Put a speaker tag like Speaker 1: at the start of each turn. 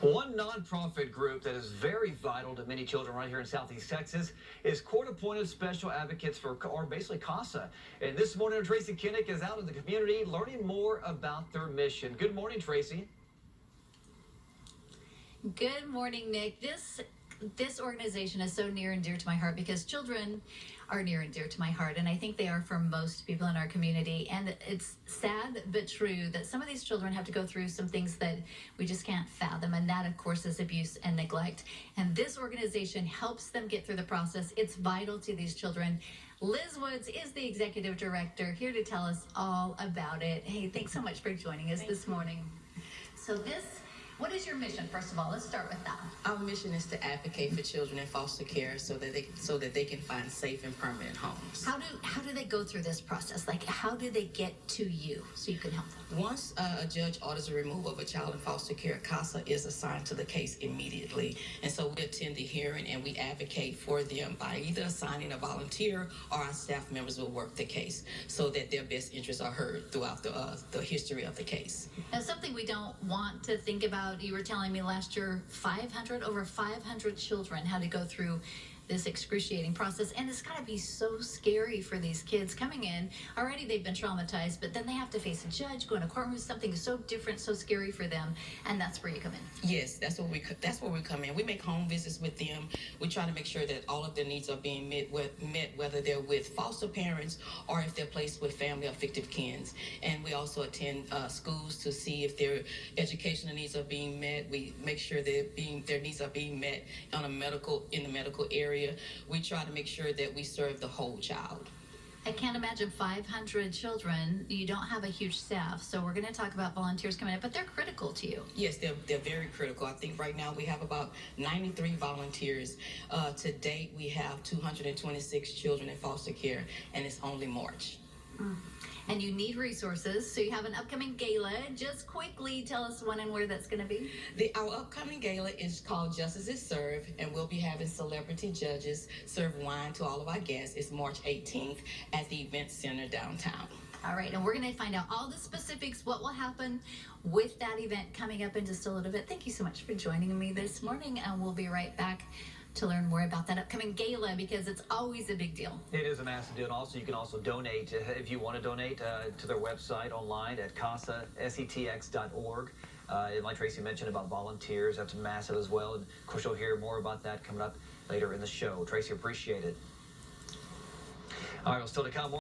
Speaker 1: One nonprofit group that is very vital to many children right here in Southeast Texas is court-appointed special advocates or basically CASA. And this morning, Tracy Kinnick is out in the community learning more about their mission. Good morning, Tracy.
Speaker 2: Good morning, Nick. This organization is so near and dear to my heart because children are near and dear to my heart, and I think they are for most people in our community. And it's sad but true that some of these children have to go through some things that we just can't fathom, and that, of course, is abuse and neglect. And this organization helps them get through the process. It's vital to these children. Liz Woods is the executive director, here to tell us all about it. Hey, thanks so much for joining us this morning. So what is your mission? First of all, let's start with that.
Speaker 3: Our mission is to advocate for children in foster care so that they can find safe and permanent homes.
Speaker 2: How do they go through this process? Like, how do they get to you so you can help them?
Speaker 3: Once a judge orders a removal of a child in foster care, CASA is assigned to the case immediately. And so we attend the hearing and we advocate for them by either assigning a volunteer or our staff members will work the case so that their best interests are heard throughout the history of the case.
Speaker 2: Now, something we don't want to think about, you were telling me last year, over 500 children had to go through this excruciating process, and it's got to be so scary for these kids coming in. Already they've been traumatized, but then they have to face a judge, go in a courtroom, something so different, so scary for them, and that's where you come in.
Speaker 3: Yes, that's where we come in. We make home visits with them. We try to make sure that all of their needs are being met, whether they're with foster parents or if they're placed with family or fictive kins. And we also attend schools to see if their educational needs are being met. We make sure their needs are being met in the medical area. We try to make sure that we serve the whole child.
Speaker 2: I can't imagine 500 children. You don't have a huge staff, so we're going to talk about volunteers coming up, but they're critical to you.
Speaker 3: Yes, they're very critical. I think right now we have about 93 volunteers. To date, we have 226 children in foster care, and it's only March.
Speaker 2: And you need resources, so you have an upcoming gala. Just quickly tell us when and where that's going to be.
Speaker 3: Our upcoming gala is called Justice is Served, and we'll be having celebrity judges serve wine to all of our guests. It's March 18th at the Event Center downtown.
Speaker 2: All right, and we're going to find out all the specifics, what will happen with that event coming up in just a little bit. Thank you so much for joining me this morning, and we'll be right back to learn more about that upcoming gala because it's always a big deal.
Speaker 1: It is a massive deal. And also, you can also donate if you want to donate to their website online at CASA of SETX.org. And like Tracy mentioned about volunteers, that's massive as well. And of course, you'll hear more about that coming up later in the show. Tracy, appreciate it. All right, well, still to come.